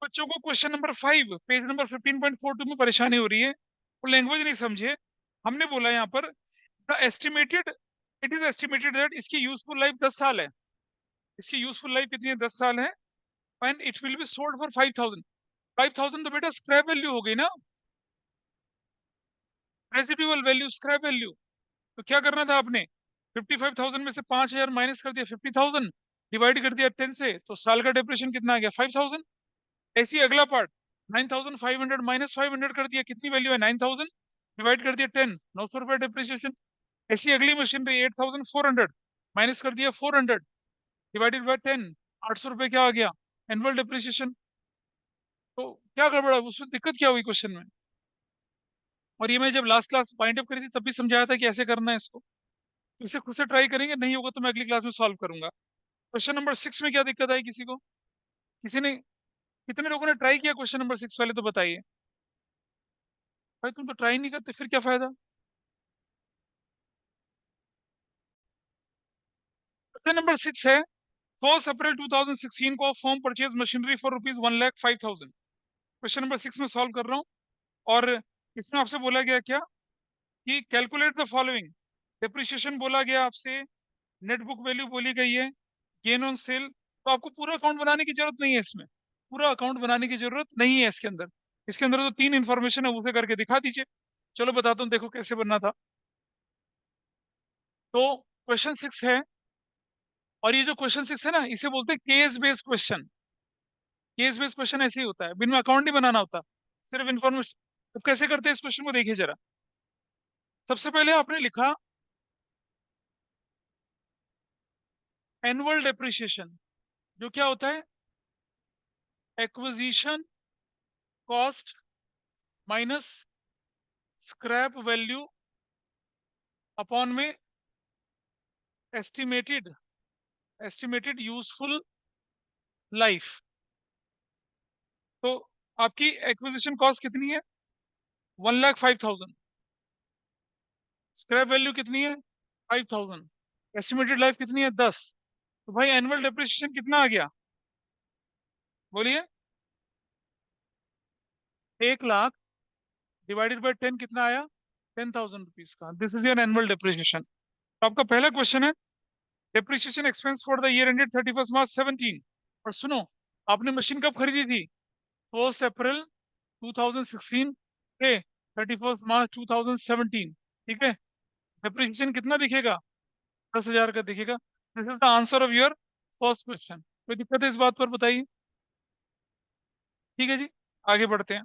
बच्चों को question number 5 page number 15.42 में परेशानी हो रही है, वो लैंग्वेज नहीं समझे। हमने बोला यहाँ पर the estimated, it is estimated that इसकी यूजफुल लाइफ 10 साल है। इसकी यूजफुल लाइफ कितनी है? 10 साल है। And it will be sold for 5,000। 5,000 तो बेटा स्क्रैप वैल्यू हो गई ना, रेसिडुअल वैल्यू, स्क्रैप वैल्यू। तो क्या करना था आपने? 55,000 में से 5,000 माइनस कर दिया, 50,000 डिवाइड कर दिया 10 से, तो साल का डिप्रेशन कितना आ गया? 5,000। ऐसी अगला पार्ट, 9,500 माइनस 500 कर दिया, कितनी वैल्यू है? 9,000 डिवाइड कर दिया 10, 900 रुपये डिप्रिसिएशन। ऐसी अगली मशीनरी 8,400 माइनस कर दिया 400 डिवाइडेड बाय 10, 800 रुपये क्या आ गया? Annual depreciation. तो क्या गड़बड़ा, उसमें दिक्कत क्या हुई क्वेश्चन में? और ये मैं जब लास्ट क्लास पॉइंट अप करी थी तब भी समझाया था कि ऐसे करना है इसको। तो इसे खुद से ट्राई करेंगे, नहीं होगा तो मैं अगली क्लास में सॉल्व करूंगा। क्वेश्चन नंबर 6 में क्या दिक्कत आई किसी को? किसी ने, कितने लोगों ने ट्राई किया क्वेश्चन नंबर 6? पहले तो बताइए। भाई तुम तो ट्राई नहीं करते, फिर क्या फायदा? क्वेश्चन नंबर 6 है, 1 अप्रैल 2016 को firm purchase machinery for ₹1,05,000। Question number 6 में सॉल्व कर रहा हूँ। और इसमें आपसे बोला गया क्या कि कैलकुलेट द फॉलोइंग। डिप्रिसिएशन बोला गया आपसे, नेट बुक वैल्यू बोली गई है, गेन ऑन सेल। तो आपको पूरा अकाउंट बनाने की जरूरत नहीं है इसमें, पूरा अकाउंट बनाने की जरूरत नहीं है इसके अंदर। इसके अंदर तो 3 इंफॉर्मेशन है, उसे करके दिखा दीजिए। चलो बताता हूँ, देखो कैसे बनना था। तो क्वेश्चन 6 है, और ये जो क्वेश्चन 6 है ना, इसे बोलते हैं case based question. Case based question ऐसे ही होता है, बिन में अकाउंट नहीं बनाना होता, सिर्फ इन्फॉर्मेशन। तो कैसे करते हैं इस क्वेश्चन को, देखिए जरा। सबसे पहले आपने लिखा एनुअल डेप्रिसिएशन, जो क्या होता है? Acquisition cost minus scrap value upon में एस्टिमेटेड, एस्टिमेटेड यूजफुल लाइफ। तो आपकी एक्विजिशन कॉस्ट कितनी है? 1,05,000। स्क्रैप वैल्यू कितनी है? 5,000। एस्टिमेटेड लाइफ कितनी है? 10। तो भाई एनुअल डेप्रिसिएशन कितना आ गया? बोलिए। 1,00,000 डिवाइडेड बाई 10 कितना आया? 10,000 रुपीज का। This is your annual depreciation. तो आपका पहला क्वेश्चन है, depreciation expense for the year ended 31 मार्च 2017। और सुनो, आपने मशीन कब खरीदी थी? 1 अप्रैल 2016 के 31 मार्च 2017। ठीक है। डेप्रिसिएशन कितना दिखेगा? 10,000 का दिखेगा। This is the answer of your first question. कोई दिक्कत है इस बात पर? बताइए। ठीक है जी, आगे बढ़ते हैं।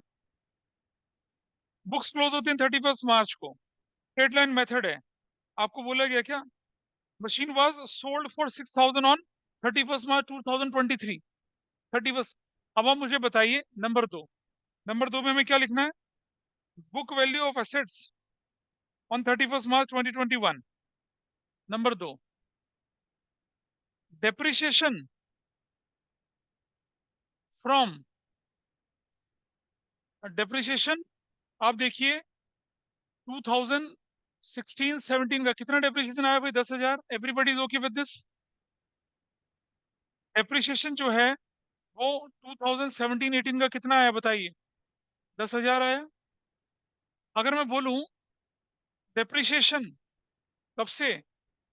बुक्स क्लोज होती हैं 31 मार्च को, स्ट्रेट लाइन मेथड है। आपको बोला गया क्या? Machine was sold for 6,000 on 31 मार्च 2023। 31। अब आप मुझे बताइए नंबर 2। नंबर 2 में हमें क्या लिखना है? Book value of assets on 31 March 2021। Number 2, depreciation from, depreciation आप देखिए 2016-17 का कितना डेप्रिसिएशन आया भाई? 10,000। Everybody is okay with this? Depreciation जो है वो 2017-18 का कितना आया बताइए? 10,000 आया। अगर मैं बोलूं डेप्रिसिएशन कब से,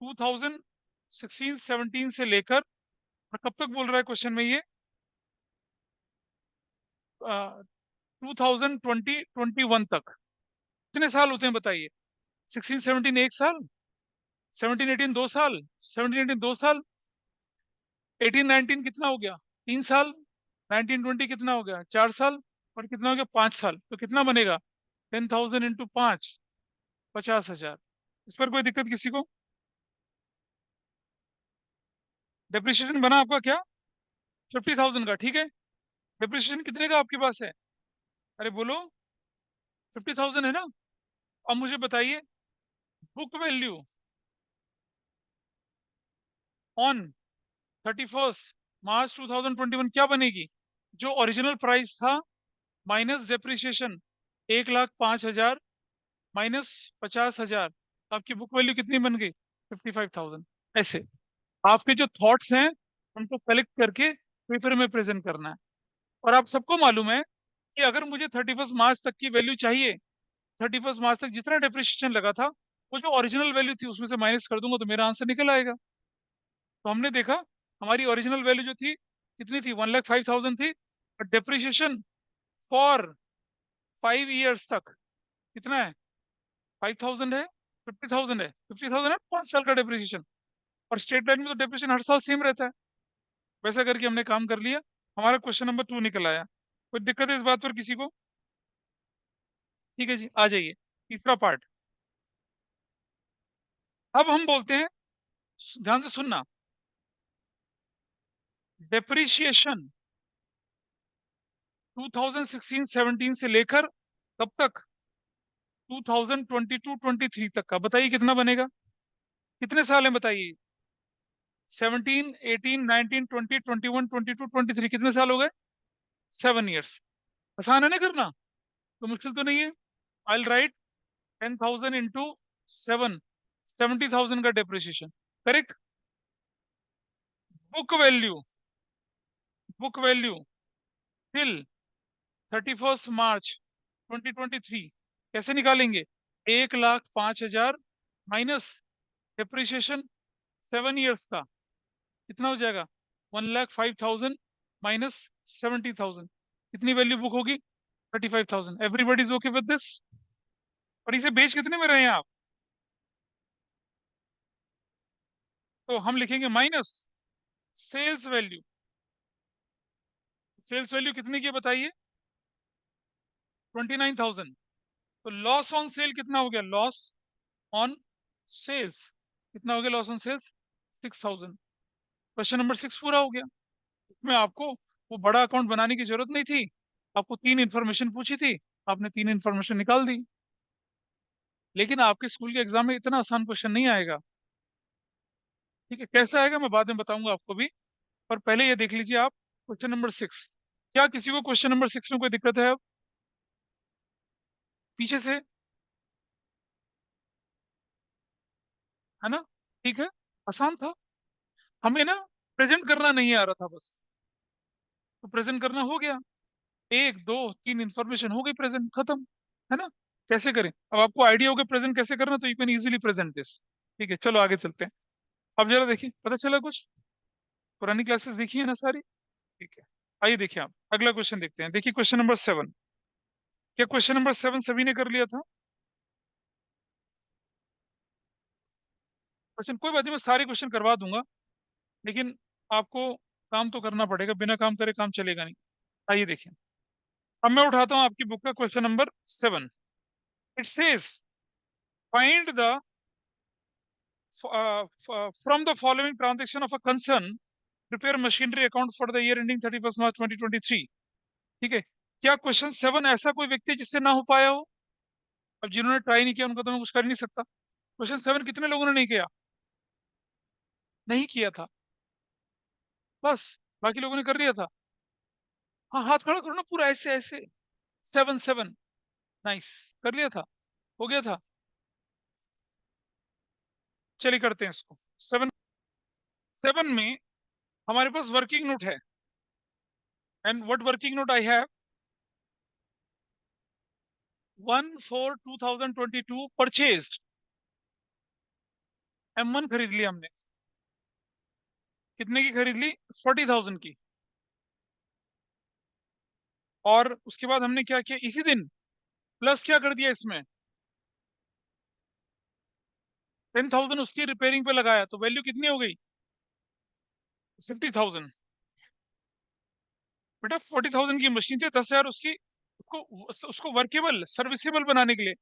2016-17 से लेकर, और कब तक बोल रहा है क्वेश्चन में ये? 2020-21 तक। कितने साल होते हैं बताइए? 16-17 1 साल, 17-18 2 साल, 17-18 2 साल, 18-19 कितना हो गया? 3 साल, 19-20 कितना हो गया? 4 साल, और कितना हो गया? 5 साल। तो कितना बनेगा? 10,000 इंटू 5, 50,000। इस पर कोई दिक्कत किसी को? डेप्रिसिएशन बना आपका क्या? 50,000 का, ठीक है। डेप्रिसिएशन कितने का आपके पास है? अरे बोलो। 50,000 है ना? अब मुझे बताइए, बुक वैल्यू ऑन 31 मार्च 2021 क्या बनेगी? जो ओरिजिनल प्राइस था माइनस डेप्रिसिएशन, 1,05,000 माइनस 50,000, आपकी बुक वैल्यू कितनी बन गई? 55,000। ऐसे आपके जो थॉट्स हैं उनको कलेक्ट करके पेपर में प्रेजेंट करना है। और आप सबको मालूम है कि अगर मुझे 31 मार्च तक की वैल्यू चाहिए, 31 मार्च तक जितना डेप्रिसिएशन लगा था वो जो ओरिजिनल वैल्यू थी उसमें से माइनस कर दूंगा तो मेरा आंसर निकल आएगा। तो हमने देखा हमारी ओरिजिनल वैल्यू जो थी कितनी थी, 1,05,000 थी, और डेप्रिसिएशन फॉर 5 ईयर्स तक कितना है, 5,000 है, 50,000 है, 50,000 है 5 साल का डेप्रिसिएशन। और स्टेट लाइन में तो डेप्रिसिएशन हर साल सेम रहता है। वैसा करके हमने काम कर लिया, हमारा क्वेश्चन नंबर 2 निकल आया। कोई दिक्कत है इस बात पर किसी को? ठीक है जी, आ जाइए तीसरा पार्ट। अब हम बोलते हैं, ध्यान से सुनना, डेप्रिसिएशन 2016-17 से लेकर कब तक, 2022-23 तक का बताइए कितना बनेगा, कितने साल है बताइए। 17, 18, 19, 20, 21, 22, 23, कितने साल हो गए, 7 ईयर्स। आसान है ना करना, तो मुश्किल तो नहीं है। आई विल राइट 10,000 इंटू 7, 70,000 का depreciation, correct. Book value, book value till 31 मार्च 2023 कैसे निकालेंगे, 1,05,000 माइनस डेप्रिसिएशन 7 ईयर्स का, कितना हो जाएगा, 1,05,000 माइनस 70,000, कितनी वैल्यू बुक होगी, 35,000। Everybody is okay with this? और इसे बेच कितने में रहे हैं आप, तो हम लिखेंगे minus sales value. Sales value कितनी की है बताइए, 29,000। तो लॉस ऑन सेल कितना हो गया, लॉस ऑन सेल्स कितना हो गया, loss on sales 6,000। Question number 6 पूरा हो गया। इसमें आपको वो बड़ा अकाउंट बनाने की जरूरत नहीं थी, आपको 3 इंफॉर्मेशन पूछी थी, आपने 3 इंफॉर्मेशन निकाल दी। लेकिन आपके स्कूल के एग्जाम में इतना आसान क्वेश्चन नहीं आएगा। ठीक है, कैसे आएगा मैं बाद में बताऊंगा आपको भी, पर पहले ये देख लीजिए आप क्वेश्चन नंबर 6। क्या किसी को क्वेश्चन नंबर 6 में कोई दिक्कत है अब पीछे से, है ना? ठीक है, आसान था। हमें ना प्रेजेंट करना नहीं आ रहा था बस, तो प्रेजेंट करना हो गया, 1, 2, 3 इंफॉर्मेशन हो गई, प्रेजेंट खत्म, है ना? कैसे करें, अब आपको आइडिया हो गया प्रेजेंट कैसे करना, तो you can easily present this. ठीक है, चलो आगे चलते हैं। अब जरा देखिए, पता चला कुछ, पुरानी क्लासेस देखी है ना सारी? ठीक है, आइए देखिए आप अगला क्वेश्चन देखते हैं। देखिए क्वेश्चन नंबर 7। क्या क्वेश्चन नंबर 7 सभी ने कर लिया था? क्वेश्चन कोई बात नहीं, मैं सारे क्वेश्चन करवा दूंगा, लेकिन आपको काम तो करना पड़ेगा, बिना काम करे काम चलेगा नहीं। आइए देखिए, अब मैं उठाता हूँ आपकी बुक का question number 7। It says find the from the following transaction of a concern prepare machinery account for the year ending 31 मार्च 2023। ठीक है, क्या क्वेश्चन 7 ऐसा कोई व्यक्ति है जिससे ना हो पाया हो? अब जिन्होंने ट्राई नहीं किया उनको तो मैं कुछ कर नहीं सकता। क्वेश्चन 7 कितने लोगों ने नहीं किया, नहीं किया था, बस, बाकी लोगों ने कर लिया था। हाँ, हाथ खड़ा करो ना पूरा, ऐसे ऐसे, 7 7, नाइस, कर लिया था, हो गया था। चलिए करते हैं इसको। 7, 7 में हमारे पास वर्किंग नोट है, and what working note I have, 1/4/2022 purchased, M1 खरीद लिया हमने, कितने की खरीद ली, 40,000 की। और उसके बाद हमने क्या किया, इसी दिन प्लस क्या कर दिया इसमें, 10,000 उसकी रिपेयरिंग पे लगाया, तो वैल्यू कितनी हो गई, 50,000। बेटा 40,000 की मशीन थी, 10,000 उसकी, उसको वर्केबल सर्विसेबल बनाने के लिए।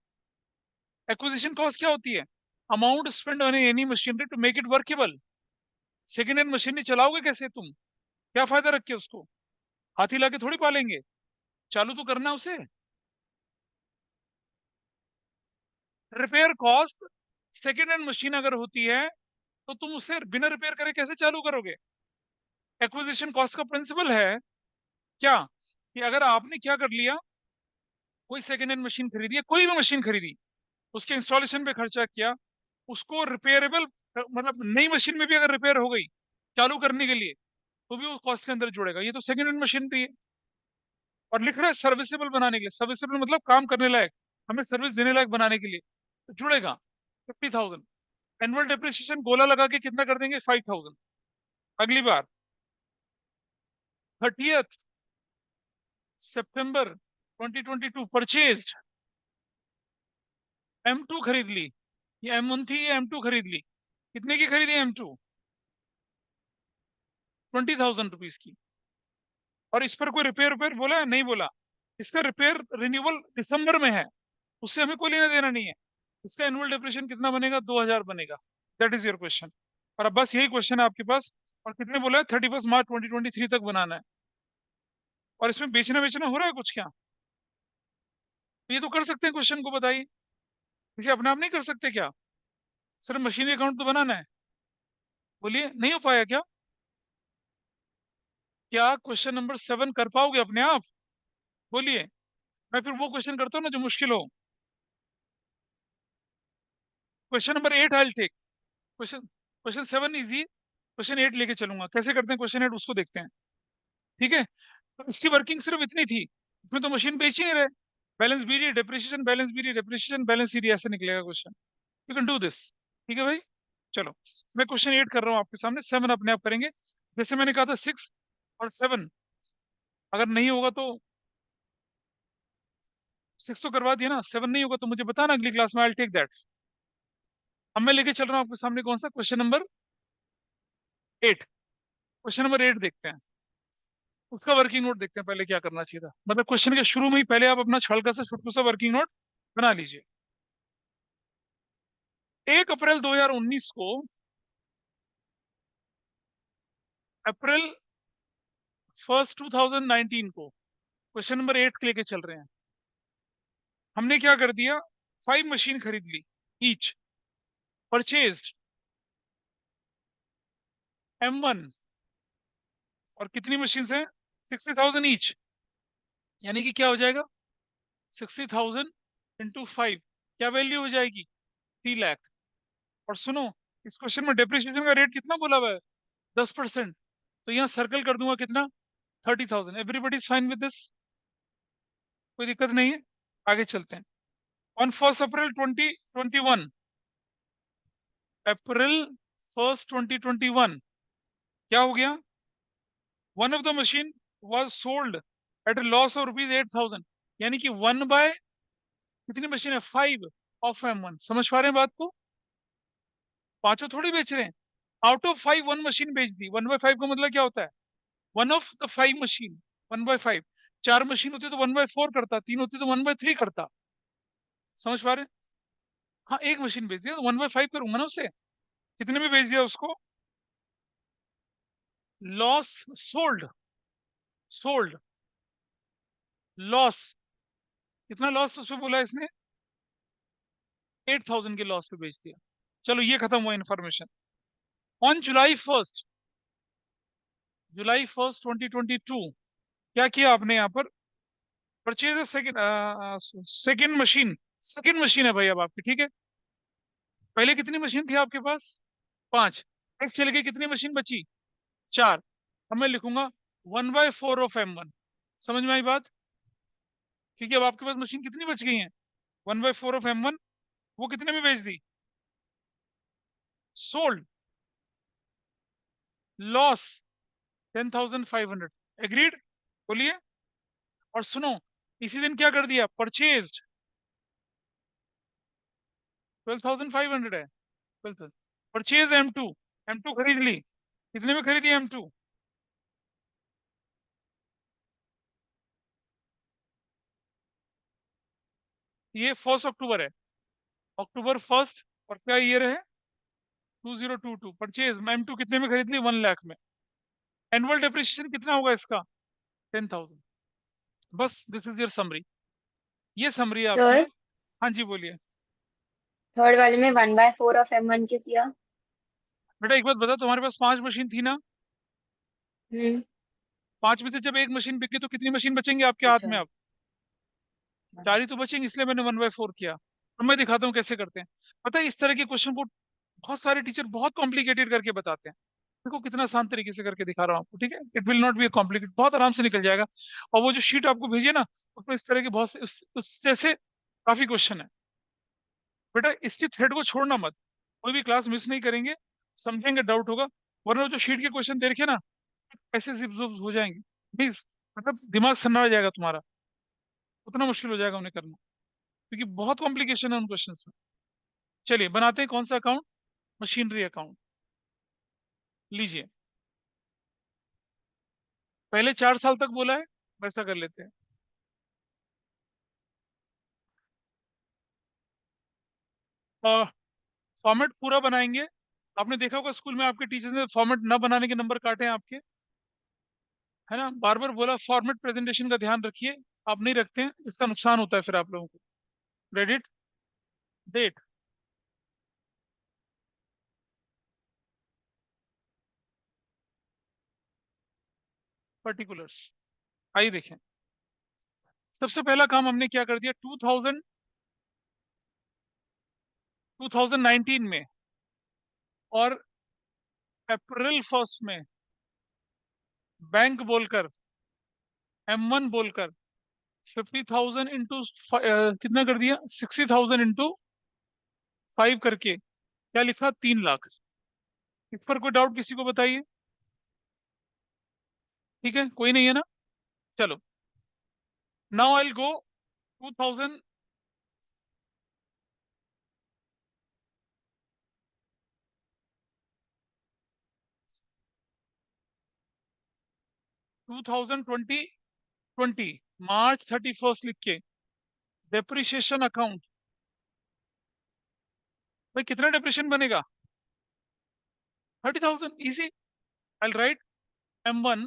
एक्विजिशन कॉस्ट क्या होती है, amount spend on any machinery to make it workable. Second hand machinery चलाओगे कैसे तुम, क्या फायदा रख के उसको, हाथी लाके थोड़ी पालेंगे, चालू तो करना उसे। Repair cost, second hand machine अगर होती है तो तुम उसे बिना रिपेयर करे कैसे चालू करोगे। एक्विजिशन कॉस्ट का प्रिंसिपल है क्या, कि अगर आपने क्या कर लिया, कोई सेकेंड हैंड मशीन खरीदी है, कोई भी मशीन खरीदी, उसके इंस्टॉलेशन पे खर्चा किया, उसको रिपेयरेबल, मतलब नई मशीन में भी अगर रिपेयर हो गई चालू करने के लिए, तो भी वो कॉस्ट के अंदर जुड़ेगा, ये तो सेकेंड हैंड मशीनरी है। और लिख रहा है सर्विसेबल बनाने के लिए। सर्विसेबल मतलब काम करने लायक, हमें सर्विस देने लायक बनाने के लिए, तो जुड़ेगा 50,000। एनुअल डेप्रिसिएशन गोला लगा के कितना कर देंगे, 5,000। अगली बार 30 सितंबर 2022 परचेज्ड, M2 खरीद ली। ये M1 थी, ये M2 खरीद ली। कितने की खरीदी M2? 20,000 रुपीज की। और इस पर कोई रिपेयर बोला है? नहीं बोला। इसका रिपेयर रिन्यूअल दिसंबर में है, उससे हमें कोई लेना देना नहीं है। इसका एनुअल डेप्रिसिएशन कितना बनेगा? 2,000 बनेगा। That is your question. और अब बस यही क्वेश्चन है आपके पास। और कितने बोला है? 31 मार्च 2023 तक बनाना है। और इसमें बेचना बेचना हो रहा है कुछ क्या? ये तो कर सकते हैं क्वेश्चन को, बताइए। इसे अपने आप नहीं कर सकते क्या? सिर्फ मशीनरी अकाउंट तो बनाना है। बोलिए, नहीं हो पाया क्या? क्या क्वेश्चन नंबर 7 कर पाओगे अपने आप? बोलिए। मैं फिर वो क्वेश्चन करता हूँ ना जो मुश्किल हो। Question number 8 I take. Question question 7 easy, question 8 लेके चलूंगा। कैसे करते हैं क्वेश्चन 8 उसको देखते हैं। ठीक है, तो इसकी वर्किंग सिर्फ इतनी थी। इसमें तो मशीन बेच ही नहीं रहे। बैलेंस बी रही, डेप्रिसिएशन बैलेंस बी रही, डेप्रिसिएशन बैलेंस सी रही, ऐसे निकलेगा question. You can do this. ठीक है भाई, चलो। मैं क्वेश्चन 8 कर रहा हूँ आपके सामने, 7 अपने आप करेंगे। जैसे मैंने कहा था 6 और 7, अगर नहीं होगा तो 6 तो करवा दिया ना, 7 नहीं होगा तो मुझे बताना अगली क्लास में, आई टेक दैट। अब मैं लेके चल रहा हूँ आपके सामने कौन सा, क्वेश्चन नंबर 8। क्वेश्चन नंबर 8 देखते हैं। उसका वर्किंग नोट देखते हैं पहले क्या करना चाहिए था। मतलब क्वेश्चन के शुरू में ही पहले आप अपना हल्का सा छोटू सा वर्किंग नोट बना लीजिए। 1 अप्रैल 2019 को, April 1 2019 को, क्वेश्चन नंबर 8 लेके चल रहे हैं। हमने क्या कर दिया, 5 मशीन खरीद ली, ईच परचेज्ड M1। और कितनी मशीन है? 60,000 ईच। यानी कि क्या हो जाएगा, 60,000 इंटू 5, क्या वैल्यू हो जाएगी? 3 लाख। और सुनो, इस क्वेश्चन में डेप्रिसिएशन का रेट कितना बोला हुआ है? 10%। तो यहाँ सर्कल कर दूंगा कितना, 30,000। Everybody is fine with this, कोई दिक्कत नहीं है। आगे चलते हैं। ऑन 1 अप्रैल 2021, April 1 2021, क्या हो गया? One of the machine was sold at A loss of rupees 8,000। यानी कि 1/, कितनी मशीन है? 5 ऑफ M1। समझ पा रहे हैं बात को? पांचों थोड़ी बेच रहे हैं। आउट ऑफ 5 1 मशीन बेच दी। 1/5 का मतलब क्या होता है? 1 ऑफ द 5 मशीन, 1/5। 4 मशीन होती तो 1/4 करता, 3 होती तो 1/3 करता। समझ पा रहे हैं? हाँ, एक मशीन बेच दिया तो 1/5 करूंगा ना उसे। कितने में बेच दिया उसको? Loss, sold, sold, loss. कितना लॉस उसमें बोला इसने? 8,000 के लॉस पे बेच दिया। चलो ये खत्म हुआ इन्फॉर्मेशन। ऑन जुलाई 1 2022, क्या किया आपने यहाँ पर? परचेज सेकंड, सेकंड मशीन है भाई अब आपकी, ठीक है। पहले कितनी मशीन थी आपके पास? 5। एक चल गई, कितनी मशीन बची? 4। अब मैं लिखूंगा 1/4 ऑफ M1। समझ में आई बात? क्योंकि अब आपके पास मशीन कितनी बच गई है? 1/4 ऑफ M1। वो कितने में बेच दी? Sold, loss 10,500। एग्रीड? बोलिए। और सुनो, इसी दिन क्या कर दिया, परचेज्ड 12,500 है, 12,000। परचेज M2, M2 खरीद ली। कितने में खरीदी M2? ये 1 अक्टूबर है, October 1। और क्या ईयर है? 2022। परचेज M2 कितने में खरीद ली? 1 लाख में। एनुअल डेप्रिसिएशन कितना होगा इसका? 10,000। बस दिस इज योर समरी। ये समरी है आपकी। सर, हाँ जी, बोलिए। थर्ड वाले में 1/4 ऑफ M1 के किया। बेटा एक बात बता, तुम्हारे पास 5 मशीन थी ना? हम्म। 5 में से जब एक मशीन बिकी तो कितनी मशीन बचेंगे आपके हाथ अच्छा। में अब? 4 ही तो बचेंगे, इसलिए मैंने 1/4 किया। अब मैं दिखाता हूँ कैसे करते हैं। पता है, इस तरह के क्वेश्चन को बहुत सारे टीचर बहुत कॉम्प्लिकेटेड करके बताते हैं। देखो कितना आसान तरीके से करके दिखा रहा हूँ आपको, ठीक है। It will not be complicate, बहुत आराम से निकल जाएगा। और वो जो शीट आपको भेजी है ना, उसमें इस तरह के बहुत से उस जैसे काफी क्वेश्चन है। बेटा इसकी थ्रेड को छोड़ना मत, कोई भी क्लास मिस नहीं करेंगे, समझेंगे, डाउट होगा। वरना जो शीट के क्वेश्चन दे रखे ना, ऐसे जिप जुप हो जाएंगे, प्लीज, मतलब दिमाग सन्ना हो जाएगा तुम्हारा, उतना मुश्किल हो जाएगा उन्हें करना, क्योंकि बहुत कॉम्प्लिकेशन है उन क्वेश्चन में। चलिए बनाते हैं कौन सा अकाउंट, मशीनरी अकाउंट। लीजिए, पहले 4 साल तक बोला है, वैसा कर लेते हैं। फॉर्मेट पूरा बनाएंगे। आपने देखा होगा स्कूल में आपके टीचर ने फॉर्मेट न बनाने के नंबर काटे हैं आपके, है ना। बार बार बोला फॉर्मेट प्रेजेंटेशन का ध्यान रखिए, आप नहीं रखते हैं, इसका नुकसान होता है फिर आप लोगों को। Credit, date, particulars. आइए देखें, सबसे पहला काम हमने क्या कर दिया, 2019 में और अप्रैल 1 में बैंक बोलकर, M1 बोलकर 50,000 इंटू कितना कर दिया, 60,000 इंटू 5 करके क्या लिखा, 3 लाख। इस पर कोई डाउट किसी को बताइए, ठीक है, कोई नहीं है ना। चलो, now I will go 2000, 2020 March 31 लिख के डेप्रिसिएशन अकाउंट। भाई कितना डेप्रिसिएशन बनेगा, 30,000, इजी। आई राइट M1,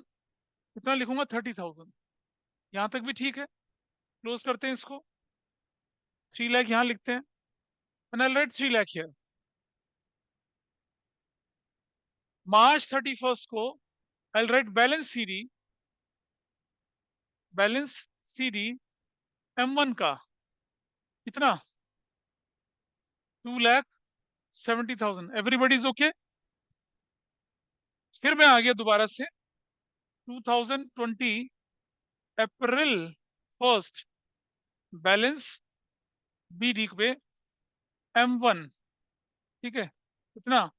कितना लिखूंगा, 30,000। यहाँ तक भी ठीक है, क्लोज करते हैं इसको। 3 लाख यहाँ लिखते हैं, and I right 3 lakh here. March 31 को आई राइट बैलेंस CD M1 का कितना, 2,70,000। Everybody is okay. फिर मैं आ गया दोबारा से 2020 अप्रैल 1 बैलेंस BD पे M1, ठीक है, कितना,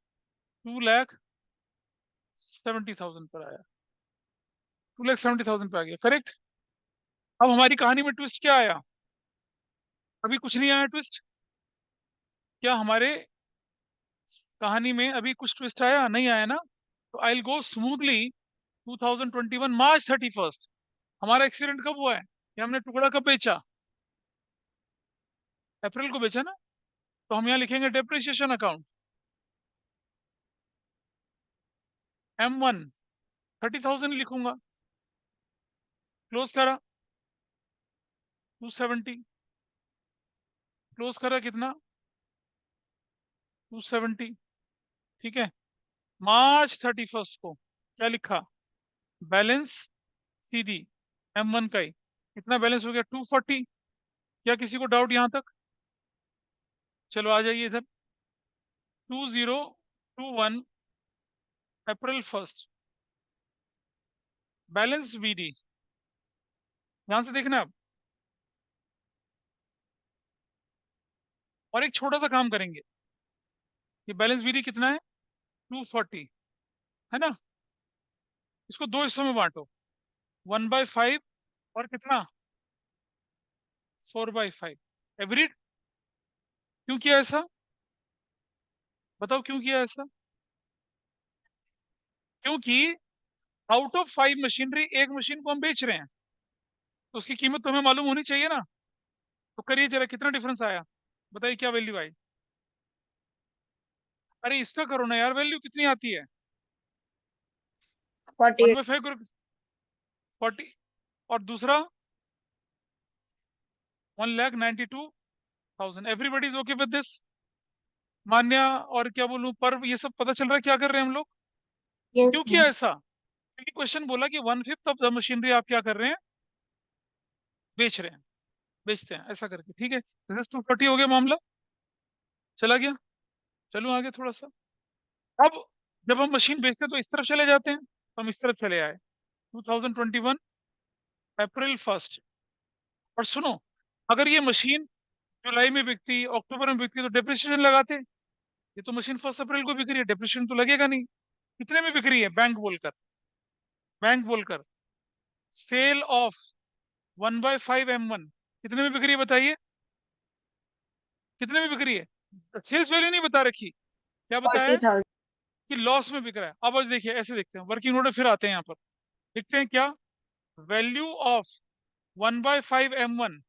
2,70,000 पर आया, 2,70,000 पे आ गया, करेक्ट। अब हमारी कहानी में ट्विस्ट क्या आया, अभी कुछ नहीं आया ट्विस्ट। क्या हमारे कहानी में अभी कुछ ट्विस्ट आया, नहीं आया ना। तो I will go smoothly 2021 March 31। हमारा एक्सीडेंट कब हुआ है, ये हमने टुकड़ा कब बेचा, अप्रैल को बेचा ना। तो हम यहाँ लिखेंगे डेप्रिसिएशन अकाउंट M1, 30,000 लिखूंगा। क्लोज करा 270, क्लोज करा कितना, 270, ठीक है। March 31 को क्या लिखा, बैलेंस CD M1 का ही कितना बैलेंस हो गया, 240। क्या किसी को डाउट यहाँ तक, चलो आ जाइए इधर। 2021 अप्रैल 1 बैलेंस BD, ध्यान से देखना आप। और एक छोटा सा काम करेंगे, ये बैलेंस BD कितना है, 240, है ना। इसको दो हिस्सों में बांटो, 1/5 और कितना, 4/5। एवरीड, क्यों किया ऐसा, बताओ क्यों किया ऐसा। क्योंकि आउट ऑफ 5 मशीनरी एक मशीन को हम बेच रहे हैं, तो उसकी कीमत तुम्हें मालूम होनी चाहिए ना। तो करिए जरा, कितना डिफरेंस आया, बताइए क्या वैल्यू आई। अरे इसका करो ना यार, वैल्यू कितनी आती है, 48। 1/5 करो, 40। और दूसरा 1,92,000। Everybody is okay with this, Manya. और क्या बोलूं, पर ये सब पता चल रहा है क्या कर रहे हैं हम लोग, यस क्यों किया सर। ऐसा। क्योंकि क्वेश्चन बोला कि 1/5 ऑफ द मशीनरी आप क्या कर रहे हैं, बेच रहे हैं, बेचते हैं, ऐसा करके, ठीक है। 240 हो गया मामला, चला गया। चलो आगे थोड़ा सा। अब जब हम मशीन बेचते हैं तो इस तरफ चले जाते हैं, तो हम इस तरफ चले आए 2021 अप्रैल 1। और सुनो, अगर ये मशीन जुलाई में बिकती, अक्टूबर में बिकती, तो डेप्रिसिएशन लगाते। ये तो मशीन 1 अप्रैल को बिक रही है, डेप्रिसिएशन तो लगेगा नहीं। कितने में बिक रही है? बैंक बोलकर सेल ऑफ 1/5 M1 कितने में बिक रही है बताइए? कितने में बिक रही है? सेल्स वैल्यू नहीं बता रखी, क्या बताया है? 40,000। कि लॉस में बिक रहा है। अब आज देखिए, ऐसे देखते हैं, वर्किंग नोट में फिर आते हैं यहाँ पर, देखते हैं क्या वैल्यू ऑफ 1/5 M1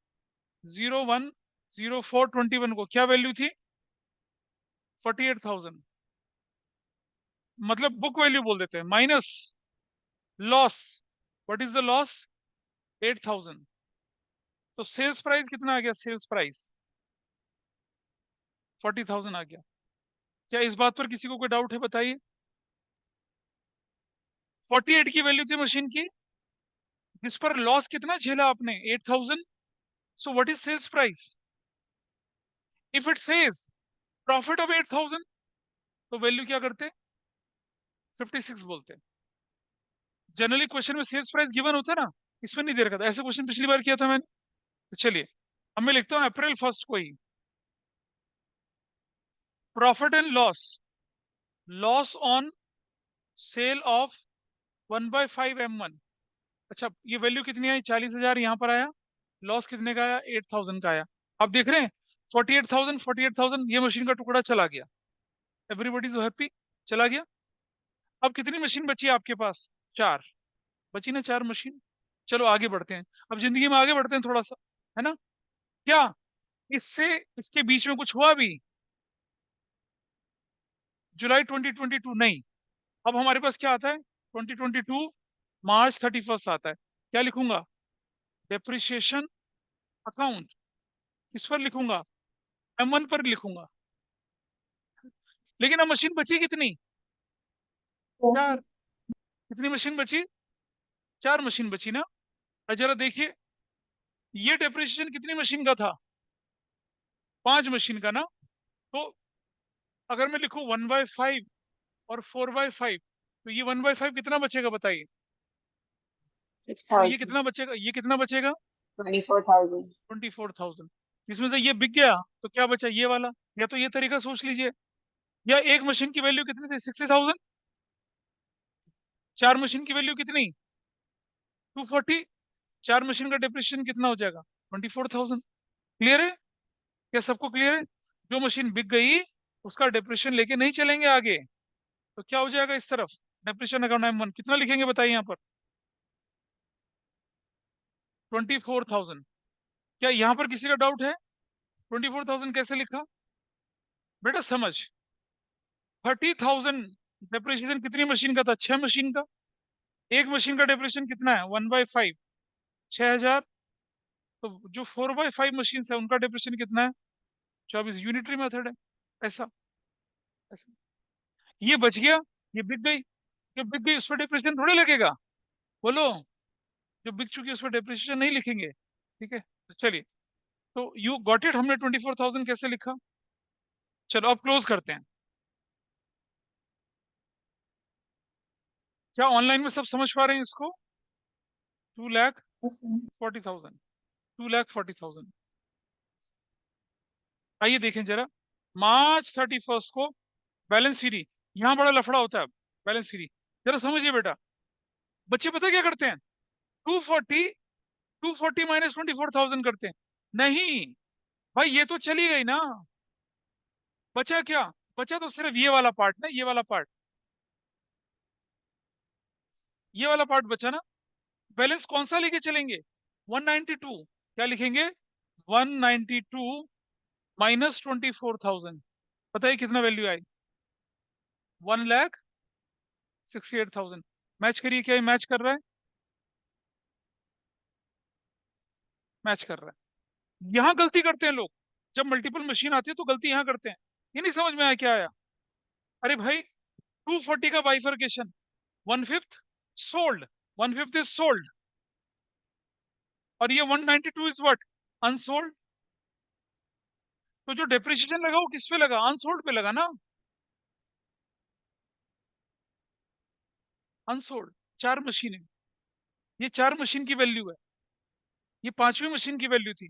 01/04/21 को क्या वैल्यू थी? 48,000। मतलब बुक वैल्यू बोल देते हैं minus loss. What is the loss? 8,000। तो सेल्स प्राइस कितना आ गया? सेल्स प्राइस 40,000 आ गया। क्या इस बात पर किसी को कोई डाउट है? बताइए। 48 की वैल्यू थी मशीन की, जिस पर लॉस कितना झेला आपने? 8,000। So what is sales price? If it says profit of 8,000, तो वैल्यू क्या करते? 56 बोलते। जनरली क्वेश्चन में सेल्स प्राइस गिवन होता है ना, इसमें नहीं दे रखा था। ऐसे क्वेश्चन पिछली बार किया था मैंने। तो चलिए, अब मैं लिखता हूँ अप्रैल 1 को ही profit and loss, loss on sale of 1/5 M1। अच्छा, ये वैल्यू कितनी आई? 40,000 यहाँ पर आया। लॉस कितने का आया? 8,000 का आया। अब देख रहे हैं 48,000 ये मशीन का टुकड़ा चला गया। एवरीबॉडी इज हैप्पी, चला गया। अब कितनी मशीन बची है आपके पास? 4 बची ना, 4 मशीन। चलो आगे बढ़ते हैं, अब जिंदगी में आगे बढ़ते हैं थोड़ा सा, है ना? क्या इससे इसके बीच में कुछ हुआ भी? जुलाई 2022 नहीं। अब हमारे पास क्या आता है? 2022 मार्च 31 आता है। क्या लिखूंगा? Depreciation account. किस पर लिखूंगा? M1 पर लिखूंगा। लेकिन अब मशीन बची कितनी? 4। कितनी मशीन बची? 4 मशीन बची ना। और जरा देखिए, ये डेप्रिसिएशन कितनी मशीन का था? 5 मशीन का ना। तो अगर मैं लिखूं 1/5 और 4/5, तो ये 1/5 कितना बचेगा बताइए? और ये 6,000। कितना बचेगा? ये कितना बचेगा? 24,000। 24,000। इसमें से ये बिक गया, तो क्या बचा? ये वाला। या तो ये तरीका सोच लीजिए, या एक मशीन की वैल्यू कितनी थी? 60,000। 4 मशीन की वैल्यू कितनी? 240। 4 मशीन का डिप्रिसिएशन कितना हो जाएगा? 24,000। क्लियर है? क्या सबको क्लियर है? जो मशीन बिक गई उसका डिप्रिसिएशन लेके नहीं चलेंगे आगे, तो क्या हो जाएगा इस तरफ? डिप्रिसिएशन अकाउंट M1 कितना लिखेंगे बताइए यहाँ पर? 24,000। क्या यहाँ पर किसी का डाउट है? 24,000 कैसे लिखा? बेटा समझ, 30,000 डिप्रिसिएशन कितनी मशीन का था? 6 मशीन का। एक मशीन का डिप्रिसिएशन कितना है? 1/5, 6,000। तो जो 4/5 मशीन है उनका डिप्रिसिएशन कितना है? 24। यूनिटरी मेथड है। ऐसा ऐसा। ये बच गया, ये बिक गई। जो बिक गई उस पर डिप्रिसिएशन थोड़ी लगेगा, बोलो। जो बिक चुकी है उस पर डिप्रिसिएशन नहीं लिखेंगे, ठीक है? तो चलिए, तो यू गॉट इट। हमने 24,000 कैसे लिखा? चलो अब क्लोज करते हैं। क्या ऑनलाइन में सब समझ पा रहे हैं इसको? 2,40,000, 2,40,000। आइए देखें जरा, मार्च 31 को बैलेंस शीट। यहाँ बड़ा लफड़ा होता है। बैलेंस शीट जरा समझिए बेटा। बच्चे पता क्या करते हैं? 240, 240 माइनस 24,000 करते हैं। नहीं भाई, ये तो चली गई ना। बचा क्या? बचा तो सिर्फ ये वाला पार्ट ना, ये वाला पार्ट, ये वाला पार्ट बचा ना। बैलेंस कौन सा लेके चलेंगे? 192। क्या लिखेंगे? 192 माइनस 24,000। पता है कितना वैल्यू आई? 1,68,000। मैच करिए, क्या मैच कर रहा है? मैच कर रहा है। यहाँ गलती करते हैं लोग, जब मल्टीपल मशीन आती है तो गलती यहाँ करते हैं। ये नहीं समझ में आया क्या आया? अरे भाई, 240 का बाइफर्केशन, 1/5 सोल्ड, 1/5 इज सोल्ड। और ये 192 इज व्हाट? अनसोल्ड। तो जो डेप्रिसिएशन लगा वो किस पे लगा? अनसोल्ड पे लगा ना। अनसोल्ड, 4 मशीन है, ये 4 मशीन की वैल्यू है, ये 5वीं मशीन की वैल्यू थी,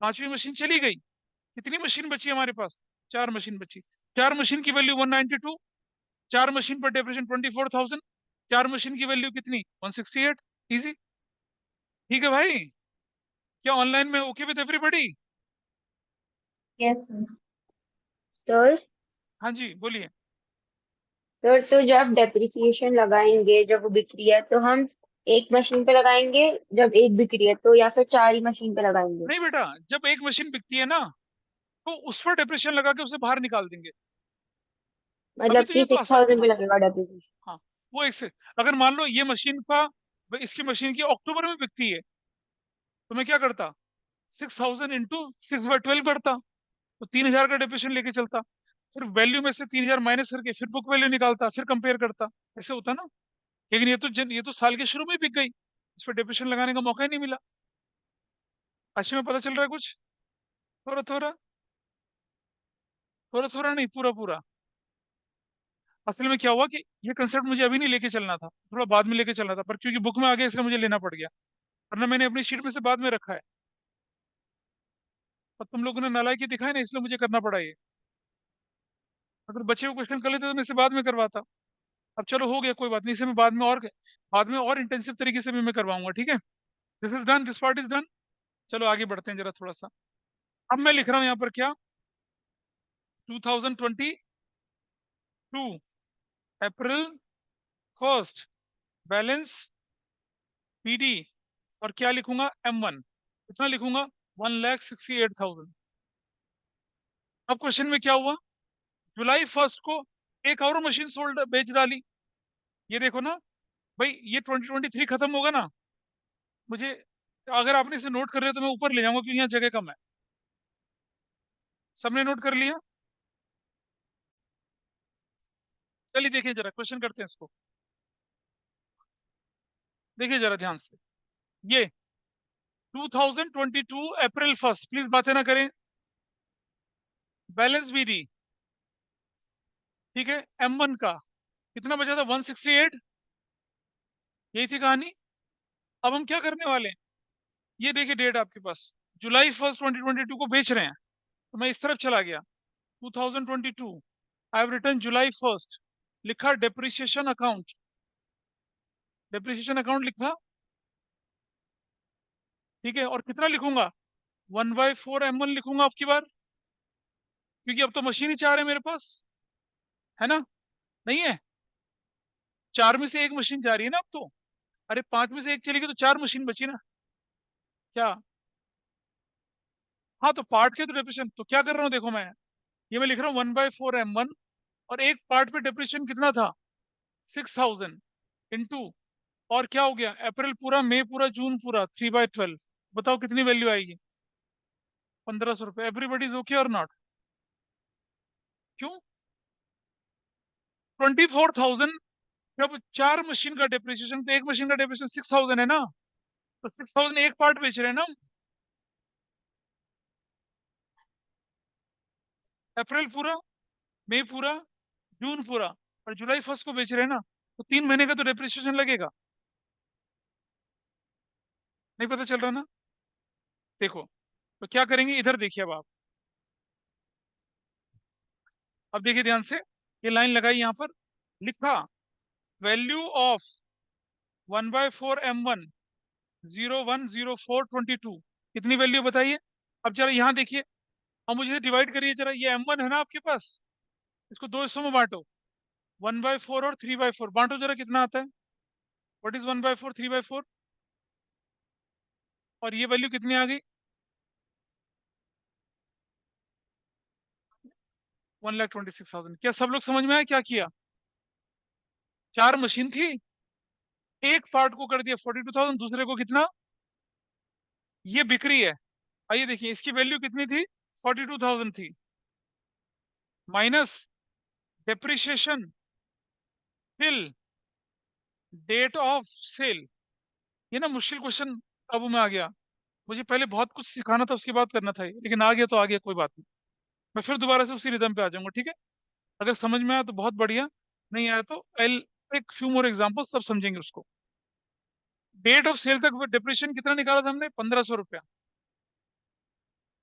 5वीं मशीन चली गई, कितनी मशीन बची हमारे पास? 4 मशीन बची, 4 मशीन की वैल्यू 192, 4 मशीन पर डेप्रिसिएशन 24,000, 4 मशीन की वैल्यू कितनी? 168। इजी। ठीक है भाई, क्या ऑनलाइन में okay with everybody? Yes sir. Sir, हाँ जी बोलिए। तो जब डेप्रिसिएशन लगाएंगे जब वो बिक रही है तो हम एक मशीन पे लगाएंगे, जब एक बिक रही है तो, या फिर चार ही मशीन पे लगाएंगे? नहीं बेटा, जब एक मशीन बिकती है ना, तो उस पर डेप्रिसिएशन लगा के उसे बाहर निकाल देंगे। अभी मतलब तो कि ये तो 6,000 पे हाँ, लगेगा डेप्रिसिएशन? हाँ, वो एक से, अगर मान लो ये मशीन का, इसकी मशीन की अक्टूबर में बिकती है, तो मैं क्या करता? 6,000 इंटू 6/12 करता, तो 3,000 का डेप्रिसिएशन लेके चलता, फिर वैल्यू में से 3,000 माइनस करके फिर बुक वैल्यू निकालता, फिर कंपेयर करता, ऐसे होता ना। लेकिन ये तो साल के शुरू में ही बिक गई, इस पर डेप्रिसिएशन लगाने का मौका ही नहीं मिला। अच्छे में पता चल रहा है कुछ? थोड़ा थोड़ा, थोड़ा थोड़ा नहीं, पूरा पूरा। असल में क्या हुआ कि ये कंसेप्ट मुझे अभी नहीं लेके चलना था, थोड़ा बाद में लेके चलना था, पर क्योंकि बुक में आ गया इसलिए मुझे लेना पड़ गया, वरना मैंने अपनी शीट में से बाद में रखा है, और तुम लोगों ने नालायकी दिखाया ना, इसलिए मुझे करना पड़ा ये। अगर बच्चे को क्वेश्चन कर लेते तो मैं इसे बाद में करवाता। अब चलो हो गया, कोई बात नहीं, इसे मैं बाद में और इंटेंसिव तरीके से भी मैं करवाऊंगा, ठीक है? This is done, this part is done. चलो आगे बढ़ते हैं जरा थोड़ा सा। अब मैं लिख रहा हूँ यहाँ पर क्या, 2022 अप्रैल 1 बैलेंस पीडी, और क्या लिखूंगा? M1, कितना लिखूंगा? 1,68,000। अब क्वेश्चन में क्या हुआ, जुलाई 1 को एक और मशीन सोल्ड बेच डाली, ये देखो ना भाई, ये 2023 खत्म होगा ना, मुझे, अगर आपने इसे नोट कर लिया तो मैं ऊपर ले जाऊंगा क्योंकि यहाँ जगह कम है। सबने नोट कर लिया? चलिए देखिए जरा, क्वेश्चन करते हैं इसको, देखिए जरा ध्यान से। ये 2022 अप्रैल 1, प्लीज बातें ना करें, बैलेंस भी दी, ठीक है? M1 का कितना बचा था? 168, यही थी कहानी। अब हम क्या करने वाले हैं, ये देखिए डेट आपके पास, जुलाई 1 2022 को बेच रहे हैं, तो मैं इस तरफ चला गया, 2022, आई हैव रिटर्न जुलाई 1, लिखा डेप्रिसिएशन अकाउंट, डेप्रिसिएशन अकाउंट लिखा, ठीक है? और कितना लिखूंगा? 1/4 M1 लिखूंगा अब की बार, क्योंकि अब तो मशीन ही 4 है मेरे पास, है ना? नहीं है? 4 में से एक मशीन जा रही है ना अब तो, अरे 5 में से एक चली गई तो 4 मशीन बची ना, क्या? हाँ, तो पार्ट के तो डेप्रिसिएशन, तो क्या कर रहा हूँ देखो, मैं लिख रहा हूँ 1/4 M1, और एक पार्ट पे डेप्रिसिएशन कितना था? 6,000 इंटू, और क्या हो गया? अप्रैल पूरा, मई पूरा, जून पूरा, 3/12, बताओ कितनी वैल्यू आएगी? 1,500 रुपये। एवरीबडी इज ओके और नॉट? क्यों? 24,000, जब 4 मशीन का डेप्रिसिएशन, तो एक मशीन का डेप्रिसिएशन 6,000 है ना, तो 6,000 एक पार्ट बेच रहे हैं ना। अप्रैल पूरा, मई पूरा, जून पूरा, और जुलाई 1 को बेच रहे हैं ना, तो 3 महीने का तो डेप्रिसिएशन लगेगा। नहीं पता चल रहा ना? देखो, तो क्या करेंगे, इधर देखिए अब देखिए ध्यान से, ये लाइन लगाई यहाँ पर, लिखा वैल्यू ऑफ 1/4 M1 010422, कितनी वैल्यू बताइए? अब जरा यहाँ देखिए, अब मुझे डिवाइड करिए जरा, ये M1 है ना आपके पास, इसको दो हिस्सों में बांटो, 1/4 और 3/4, बांटो जरा कितना आता है? What is 1/4 3/4? और ये वैल्यू कितनी आ गई? 1,26,000। क्या सब लोग समझ में आया क्या किया? 4 मशीन थी, एक पार्ट को कर दिया 42,000, दूसरे को कितना? ये बिक्री है। आइए देखिए, इसकी वैल्यू कितनी थी? 42,000 थी, minus depreciation till date of sale. ये ना मुश्किल क्वेश्चन काबू में आ गया, मुझे पहले बहुत कुछ सिखाना था, उसके बाद करना था ये, लेकिन आ गया तो आ गया, कोई बात नहीं। मैं फिर दोबारा से उसी रिदम पे आ जाऊंगा, ठीक है? अगर समझ में आया तो बहुत बढ़िया, नहीं आया तो I take few more examples, तब समझेंगे उसको। डेट ऑफ सेल तक डिप्रेशन कितना निकाला था हमने? 1500 रुपया।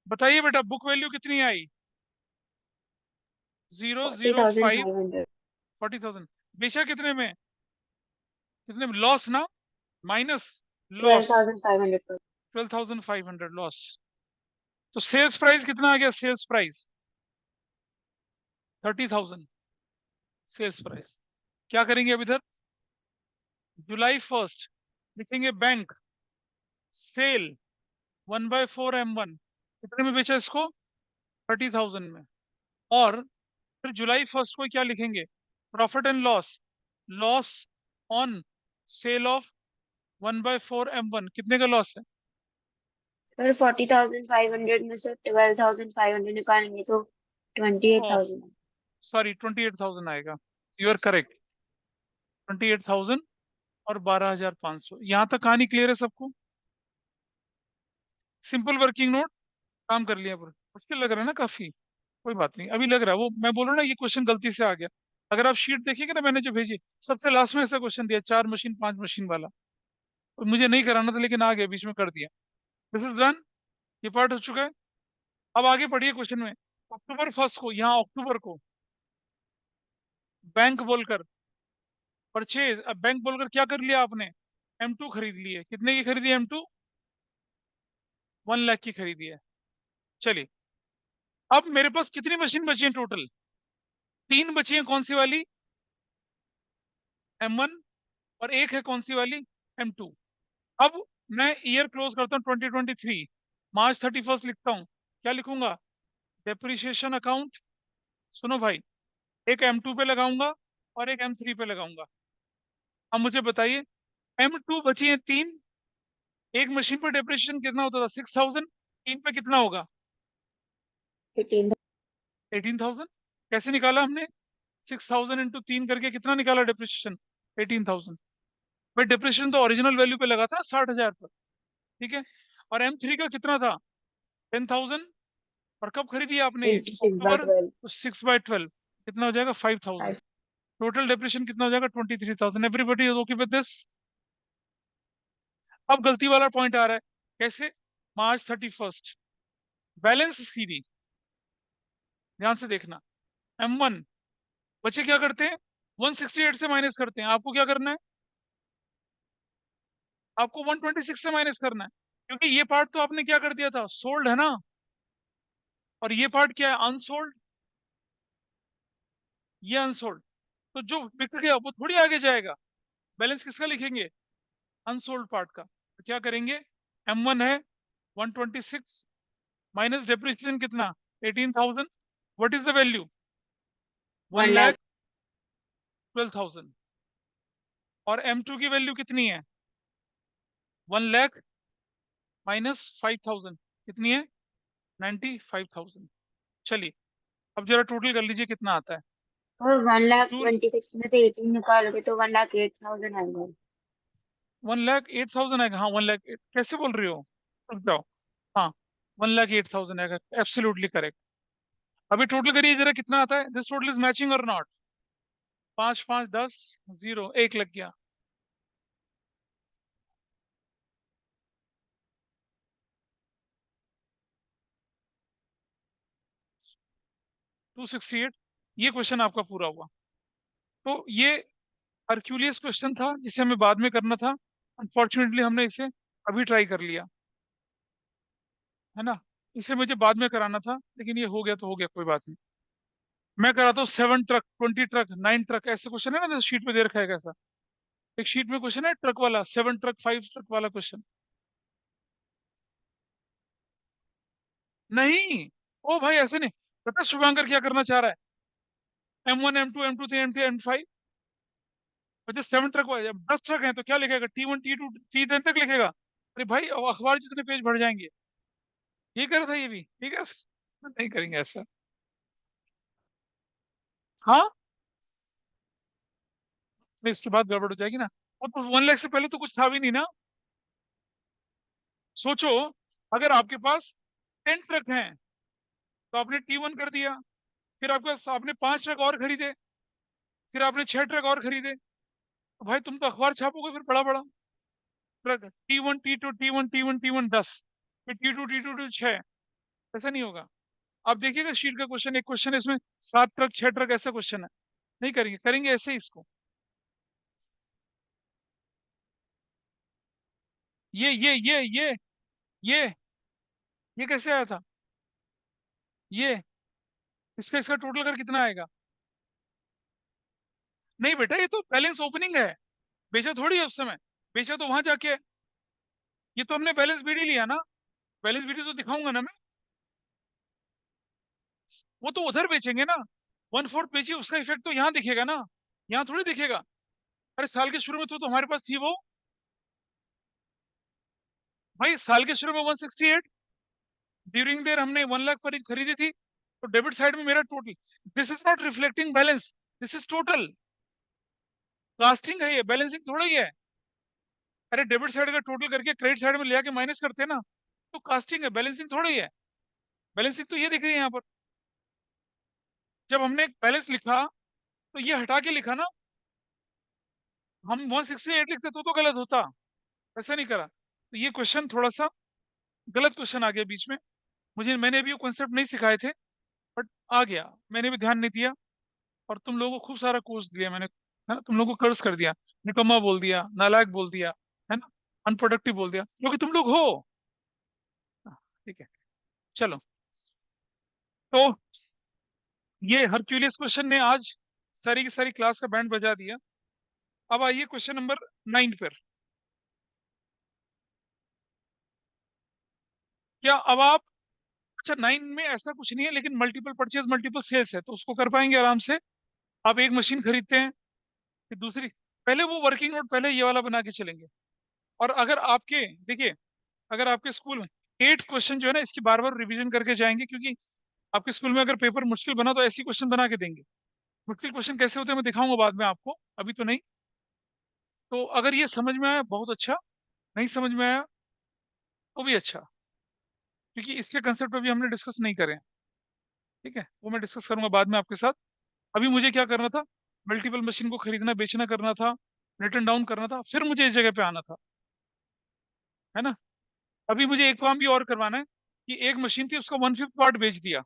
बताइए बेटा, बुक वैल्यू कितनी आई? Zero forty zero thousand five five hundred 40,000। बेचा कितने में? कितने में? लॉस ना, minus twelve loss, thousand five hundred 12,500 loss. तो सेल्स प्राइस कितना आ गया? Sales price 30,000 sales price. क्या करेंगे अब इधर? July 1 लिखेंगे बैंक सेल 1/4 M1, कितने में बेचा इसको? 30,000 में। और फिर July 1 को क्या लिखेंगे? Profit and loss, loss on sale of 1/4 M1, कितने का लॉस है? फिर 40,500 में से 12,500 निकालेंगे तो 28,000। सॉरी 28,000 आएगा। यू आर करेक्ट, 28,000 और 12,500। यहाँ तक कहानी क्लियर है सबको? सिंपल वर्किंग नोट, काम कर लिया। पर मुश्किल लग रहा है ना काफी? कोई बात नहीं, अभी लग रहा है वो, मैं बोल रहा हूँ ना, ये क्वेश्चन गलती से आ गया। अगर आप शीट देखिएगा ना, मैंने जो भेजी, सबसे लास्ट में ऐसा क्वेश्चन दिया, 4 मशीन 5 मशीन वाला। तो मुझे नहीं कराना था, लेकिन आ गया, बीच में कर दिया। दिस इज डन, ये पार्ट हो चुका है। अब आगे बढ़िए क्वेश्चन में। October 1 को, यहाँ अक्टूबर को बैंक बोलकर परचेज, अब बैंक बोलकर क्या कर लिया आपने? M2 खरीद लिए। कितने की खरीदी? M2 1 लाख की खरीदी है। चलिए, अब मेरे पास कितनी मशीन बची है टोटल? 3 बची है। कौन सी वाली? M1। और एक है कौन सी वाली? M2। अब मैं ईयर क्लोज करता हूँ 2023, March 31 लिखता हूँ। क्या लिखूंगा? Depreciation account. सुनो भाई, एक M2 पे लगाऊंगा और एक M3 पे लगाऊंगा। अब मुझे बताइए, M2 बची है 3, एक मशीन पर डेप्रिसिएशन कितना होता था? 6,000। 3 पे कितना होगा? 18। 18,000। कैसे निकाला हमने? 6,000 इंटू 3 करके कितना निकाला डेप्रिसिएशन? 18,000। भाई डेप्रिसिएशन तो ओरिजिनल वैल्यू पे लगा था, 60,000 पर। ठीक है। और M3 का कितना था? 10,000। और कब खरीदी आपने ये? Into six by October. Twelve तो 6/12 कितना हो जाएगा? 5,000। टोटल डेप्रिसिएशन कितना हो जाएगा? 23,000। Everybody is okay with this? अब गलती वाला पॉइंट आ रहा है। कैसे? March 31 बैलेंस सीडी, ध्यान से देखना। M1 बच्चे क्या करते हैं? 168 से माइनस करते हैं। आपको क्या करना है? आपको 126 से माइनस करना है, क्योंकि ये पार्ट तो आपने क्या कर दिया था? सोल्ड है ना। और ये पार्ट क्या है? अनसोल्ड। ये अनसोल्ड। तो जो बिक गया वो थोड़ी आगे जाएगा। बैलेंस किसका लिखेंगे? अनसोल्ड पार्ट का। तो क्या करेंगे? M1 है 126 माइनस डेप्रिसिएशन कितना? 18,000। What is the value? One 1 lakh. Lakh 12,000। और M2 की वैल्यू कितनी है? 1 लाख माइनस 5,000, कितनी है? 95,000। चलिए, अब जरा टोटल कर लीजिए कितना आता है। और 1 लाख टू 26 में से 18 निकालोगे तो 1,08,000 आएगा। 1,08,000 आएगा। हाँ 1,08,000 कैसे बोल रही हो? रुक जाओ। हाँ 1,08,000 आएगा, एब्सोल्युटली करेक्ट। अभी टोटल करिए जरा, कितना आता है? दिस टोटल इज मैचिंग और नॉट? 5 5 10 0 1 लग गया। 268। ये क्वेश्चन आपका पूरा हुआ। तो ये हरक्यूलियस क्वेश्चन था, जिसे हमें बाद में करना था। अनफॉर्चुनेटली हमने इसे अभी ट्राई कर लिया, है ना। इसे मुझे बाद में कराना था, लेकिन ये हो गया तो हो गया, कोई बात नहीं। मैं कराता हूँ 7 ट्रक 20 ट्रक 9 ट्रक, ऐसे क्वेश्चन है ना, शीट पे दे रखा है कैसा। एक शीट में क्वेश्चन है ट्रक वाला, 7 ट्रक 5 ट्रक वाला क्वेश्चन। नहीं, ओ भाई ऐसे नहीं। पता है शुभांकर क्या करना चाह रहा है? M1 M2 M2 3 M3 M5। और जो 7 ट्रक वाले, जब 10 ट्रक हैं तो क्या लिखेगा? T1 T2 T10 तक लिखेगा। अरे भाई, अब अखबार जितने पेज भर जाएंगे। ये कर था ये भी, ठीक है। नहीं करेंगे ऐसा। हाँ, नहीं इसके बाद गड़बड़ हो जाएगी ना। वो तो 1 लाख से पहले तो कुछ था भी नहीं ना। सोचो, अगर आपके पास 10 ट्रक हैं तो आपने T1 कर दिया। फिर आपके पास, आपने 5 ट्रक और खरीदे। फिर आपने 6 ट्रक और खरीदे। तो भाई तुम तो अखबार छापोगे फिर बड़ा बड़ा truck, T1 T2 T1 T1 T1 10, फिर T2 T2 T2 6। ऐसा नहीं होगा। आप देखिएगा शीट का क्वेश्चन, एक क्वेश्चन है इसमें 7 ट्रक 6 ट्रक ऐसा क्वेश्चन है। नहीं करेंगे, करेंगे ऐसे ही इसको। ये ये कैसे आया था? ये इसका इसका टोटल कर कितना आएगा? नहीं बेटा, ये तो बैलेंस ओपनिंग है, बेचा थोड़ी है उस समय। बेचा तो वहां जाके है। ये तो हमने बैलेंस बीडी लिया ना, बैलेंस बीडी तो दिखाऊंगा ना मैं। वो तो उधर बेचेंगे ना, 1/4 बेची, उसका इफेक्ट तो यहाँ दिखेगा ना, यहाँ थोड़ी दिखेगा। अरे साल के शुरू में तो हमारे पास थी वो, भाई साल के शुरू में 168, ड्यूरिंग देयर हमने 1 लाख पर खरीदी थी, तो डेबिट साइड में मेरा total, this is not reflecting balance, this is total casting है, ये बैलेंसिंग थोड़ा ही है। अरे डेबिट साइड का टोटल करके क्रेडिट साइड में ले आके माइनस करते हैं ना, तो कास्टिंग है, बैलेंसिंग थोड़ा ही है। बैलेंसिंग तो ये दिख रही है यहाँ पर। जब हमने बैलेंस लिखा तो ये हटा के लिखा ना, हम 168 लिखते तो गलत होता, ऐसा नहीं करा। तो ये क्वेश्चन थोड़ा सा गलत क्वेश्चन आ गया बीच में। मैंने भी वो कॉन्सेप्ट नहीं सिखाए थे, बट आ गया, मैंने भी ध्यान नहीं दिया। और तुम लोगों को खूब सारा कोर्स दिया मैंने, है ना, तुम लोगों को कर्ज कर दिया, निकम्मा बोल दिया, नालायक बोल दिया, है ना, अनप्रोडक्टिव बोल दिया, क्योंकि तुम लोग हो। हाँ, ठीक है, चलो। तो ये हरक्यूलियस क्वेश्चन ने आज सारी की सारी क्लास का बैंड बजा दिया। अब आइए क्वेश्चन नंबर 9 पर। क्या अब आप, अच्छा 9 में ऐसा कुछ नहीं है, लेकिन मल्टीपल परचेज मल्टीपल सेल्स है, तो उसको कर पाएंगे आराम से। आप एक मशीन खरीदते हैं, फिर दूसरी, पहले वो वर्किंग नोट पहले ये वाला बना के चलेंगे। और अगर आपके, देखिए, अगर आपके स्कूल में 8 क्वेश्चन जो है ना, इसकी बार बार रिवीजन करके जाएंगे, क्योंकि आपके स्कूल में अगर पेपर मुश्किल बना तो ऐसी क्वेश्चन बना के देंगे। मुश्किल क्वेश्चन कैसे होते हैं मैं दिखाऊंगा बाद में आपको, अभी तो नहीं। तो अगर ये समझ में आया बहुत अच्छा, नहीं समझ में आया तो भी अच्छा, क्योंकि इसके कंसेप्ट अभी हमने डिस्कस नहीं करे हैं। ठीक है, वो मैं डिस्कस करूंगा बाद में आपके साथ। अभी मुझे क्या करना था, मल्टीपल मशीन को खरीदना बेचना करना था, रिटर्न डाउन करना था, फिर मुझे इस जगह पे आना था, है ना। अभी मुझे एक काम भी और करवाना है, कि एक मशीन थी उसका 1/5 पार्ट बेच दिया।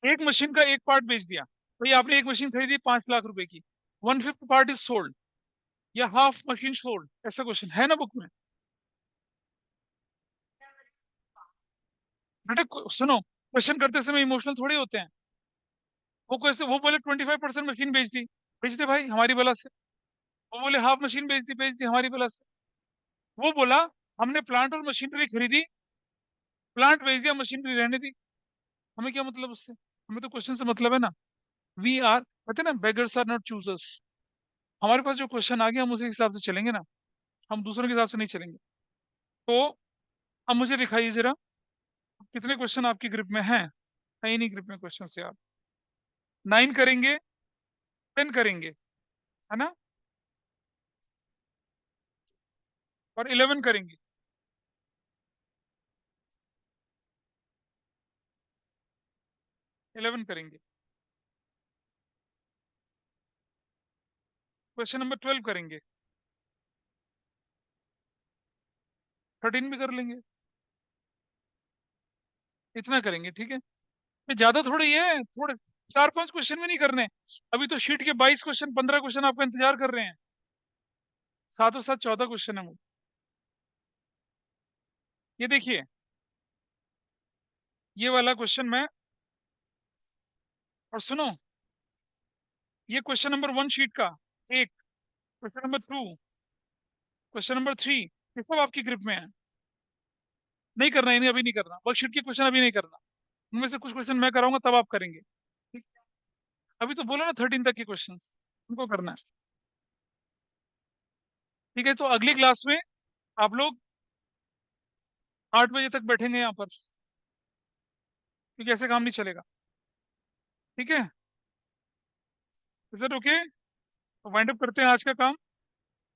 एक मशीन का एक पार्ट बेच दिया, तो ये आपने एक मशीन खरीदी 5 लाख रुपए की, 1/5 पार्ट इज सोल्ड, या हाफ मशीन सोल्ड, ऐसा क्वेश्चन है ना बुक में। बेटा सुनो, क्वेश्चन करते समय इमोशनल थोड़ी होते हैं। वो कैसे, वो बोले 25% मशीन बेच दी भाई हमारी बला से। वो बोले हाफ मशीन बेच दी हमारी बला से। वो बोला हमने प्लांट और मशीनरी खरीदी, प्लांट बेच दिया, मशीनरी रहने दी। हमें क्या मतलब उससे, हमें तो क्वेश्चन से मतलब है ना। वी आर, कहते हैं ना, बेगर्स आर नॉट चूजर्स। हमारे पास जो क्वेश्चन आ गया हम उसी हिसाब से चलेंगे ना, हम दूसरों के हिसाब से नहीं चलेंगे। तो अब मुझे दिखाइए जरा, कितने क्वेश्चन आपकी ग्रुप में हैं। है ही नहीं ग्रुप में क्वेश्चन से आप। 9 करेंगे, 10 करेंगे, है ना, और 11 करेंगे। 11 करेंगे। क्वेश्चन नंबर 12 करेंगे। 13 भी कर लेंगे। इतना करेंगे, ठीक है। ये ज्यादा थोड़ी है, थोड़े 4-5 क्वेश्चन में नहीं करने। अभी तो शीट के 22 क्वेश्चन 15 क्वेश्चन आपका इंतजार कर रहे हैं, साथों साथ 14 क्वेश्चन है वो। ये देखिए, ये वाला क्वेश्चन मैं, और सुनो, ये क्वेश्चन नंबर 1 शीट का एक, क्वेश्चन नंबर 2, क्वेश्चन नंबर 3, ये सब आपकी ग्रिप में है। नहीं करना, इन्हें अभी नहीं करना, वर्कशीट के क्वेश्चन अभी नहीं करना। उनमें से कुछ क्वेश्चन मैं कराऊंगा तब आप करेंगे, ठीक। अभी तो बोलो ना 13 तक के क्वेश्चन उनको करना है। ठीक है, तो अगली क्लास में आप लोग 8 बजे तक बैठेंगे यहाँ पर, क्योंकि ऐसे काम नहीं चलेगा। ठीक है, इज इट ओके? तो वाइंड अप करते हैं आज का काम,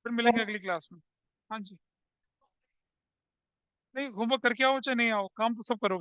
फिर मिलेंगे अगली क्लास में। हाँ जी। नहीं, होमवर्क करके आओ चाहे नहीं आओ, काम तो सब करोगे।